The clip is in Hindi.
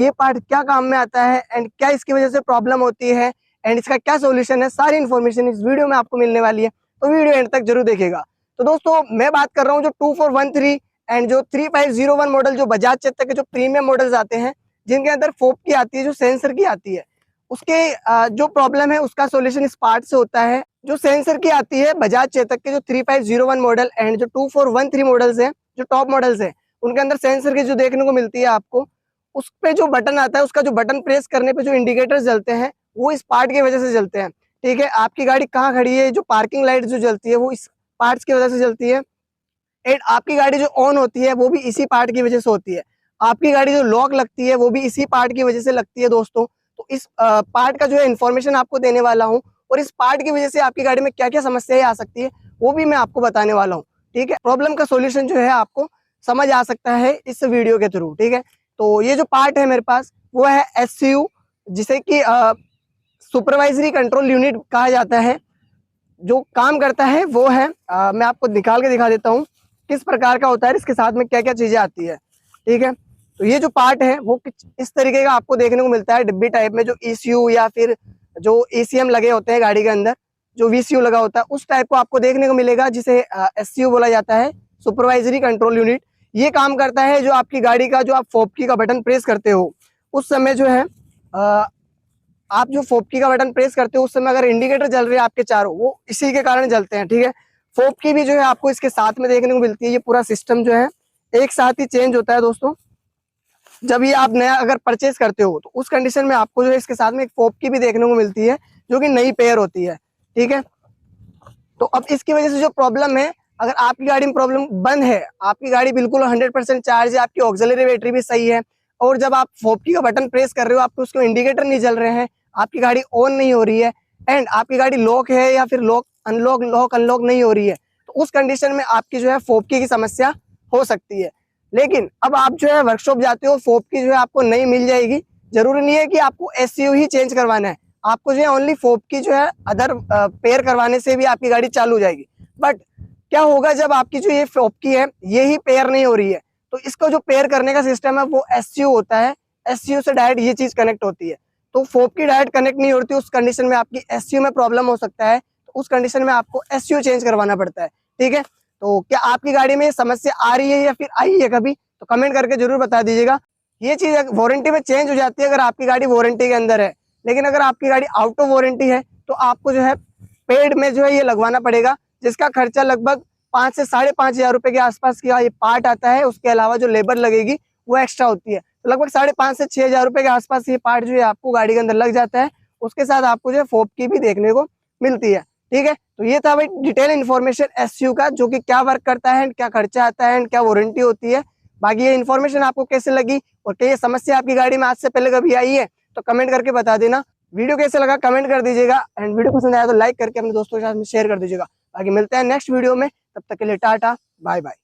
ये पार्ट क्या काम में आता है एंड क्या इसकी वजह से प्रॉब्लम होती है एंड इसका क्या सोल्यूशन है, सारी इन्फॉर्मेशन इस वीडियो में आपको मिलने वाली है, तो वीडियो एंड तक जरूर देखिएगा। तो दोस्तों मैं बात कर रहा हूँ जो 2413 एंड जो 3501 मॉडल, जो बजाज चेतक के जो प्रीमियम मॉडल्स आते हैं जिनके अंदर फोक की आती है, जो सेंसर की आती है, उसके जो प्रॉब्लम है उसका सोल्यूशन इस पार्ट से होता है। जो सेंसर की आती है बजाज चेतक के जो 3501 मॉडल एंड जो 2413 मॉडल्स हैं, जो टॉप मॉडल्स हैं, उनके अंदर सेंसर की जो देखने को मिलती है आपको, उस पे जो बटन आता है, उसका जो बटन प्रेस करने पे जो इंडिकेटर्स जलते हैं वो इस पार्ट की वजह से जलते हैं। ठीक है, आपकी गाड़ी कहाँ खड़ी है, जो पार्किंग लाइट जो जलती है वो इस पार्ट्स की वजह से जलती है। एंड आपकी गाड़ी जो ऑन होती है वो भी इसी पार्ट की वजह से होती है। आपकी गाड़ी जो लॉक लगती है वो भी इसी पार्ट की वजह से लगती है दोस्तों। तो इस पार्ट का जो है इन्फॉर्मेशन आपको देने वाला हूँ, और इस पार्ट की वजह से आपकी गाड़ी में क्या क्या समस्याएं आ सकती है वो भी मैं आपको बताने वाला हूँ। ठीक है, प्रॉब्लम का सोल्यूशन जो है आपको समझ आ सकता है इस वीडियो के थ्रू। ठीक है, तो ये जो पार्ट है मेरे पास वो है SCU, जिसे कि सुपरवाइजरी कंट्रोल यूनिट कहा जाता है। जो काम करता है वो है मैं आपको निकाल के दिखा देता हूँ किस प्रकार का होता है, इसके साथ में क्या क्या चीजें आती है। ठीक है, तो ये जो पार्ट है वो इस तरीके का आपको देखने को मिलता है डिब्बी टाइप में, जो ECU या फिर जो ECM लगे होते हैं गाड़ी के अंदर, जो VCU लगा होता है उस टाइप को आपको देखने को मिलेगा, जिसे SCU बोला जाता है, सुपरवाइजरी कंट्रोल यूनिट। ये काम करता है जो आपकी गाड़ी का, जो आप फोपकी का बटन प्रेस करते हो उस समय जो है आप जो फोपकी का बटन प्रेस करते हो उस समय अगर इंडिकेटर जल रहे हैं आपके चारों, वो इसी के कारण जलते हैं। ठीक है, फोपकी भी जो है आपको इसके साथ में देखने को मिलती है। ये पूरा सिस्टम जो है एक साथ ही चेंज होता है दोस्तों। जब ये आप नया अगर परचेज करते हो तो उस कंडीशन में आपको जो है इसके साथ में एक फोपकी भी देखने को मिलती है, जो कि नई पेयर होती है। ठीक है, तो अब इसकी वजह से जो प्रॉब्लम है, अगर आपकी गाड़ी में प्रॉब्लम बंद है, आपकी गाड़ी बिल्कुल 100% चार्ज है, आपकी ऑक्सिलरी बैटरी भी सही है, और जब आप फोपकी का बटन प्रेस कर रहे हो आपके उसको इंडिकेटर नहीं जल रहे हैं, आपकी गाड़ी ऑन नहीं हो रही है, एंड आपकी गाड़ी लॉक है या फिर लॉक अनलॉक नहीं हो रही है, तो उस कंडीशन में आपकी जो है फोपकी की समस्या हो सकती है। लेकिन अब आप जो है वर्कशॉप जाते हो, फोपकी जो है आपको नहीं मिल जाएगी। जरूरी नहीं है कि आपको SCU ही चेंज करवाना है, आपको जो है ओनली फोपकी जो है अदर पेयर करवाने से भी आपकी गाड़ी चालू हो जाएगी। बट क्या होगा जब आपकी जो ये फोपकी है ये ही पेयर नहीं हो रही है, तो इसको जो पेयर करने का सिस्टम है वो SCU होता है। SCU से डायरेक्ट ये चीज कनेक्ट होती है, तो फोपकी डायरेक्ट कनेक्ट नहीं होती, उस कंडीशन में आपकी SCU में प्रॉब्लम हो सकता है, तो उस कंडीशन में आपको SCU चेंज करवाना पड़ता है। ठीक है, तो क्या आपकी गाड़ी में समस्या आ रही है या फिर आई है कभी, तो कमेंट करके जरूर बता दीजिएगा। ये चीज वारंटी में चेंज हो जाती है अगर आपकी गाड़ी वारंटी के अंदर है, लेकिन अगर आपकी गाड़ी आउट ऑफ वारंटी है तो आपको जो है पेड में जो है ये लगवाना पड़ेगा, जिसका खर्चा लगभग 5 से 5,500 रुपए के आसपास का ये पार्ट आता है। उसके अलावा जो लेबर लगेगी वो एक्स्ट्रा होती है, तो लगभग 5,500 से 6,000 रुपए के आसपास ये पार्ट जो है आपको गाड़ी के अंदर लग जाता है। उसके साथ आपको जो है फोपकी भी देखने को मिलती है। ठीक है, तो ये था भाई डिटेल इन्फॉर्मेशन SCU का, जो कि क्या वर्क करता है, क्या खर्चा आता है, क्या वारंटी होती है। बाकी ये इन्फॉर्मेशन आपको कैसे लगी और क्या ये समस्या आपकी गाड़ी में आज से पहले कभी आई है, तो कमेंट करके बता देना। वीडियो कैसे लगा कमेंट कर दीजिएगा, एंड वीडियो पसंद आया तो लाइक करके अपने दोस्तों के साथ में शेयर कर दीजिएगा। बाकी मिलते हैं नेक्स्ट वीडियो में, तब तक के लिए टाटा बाय बाय।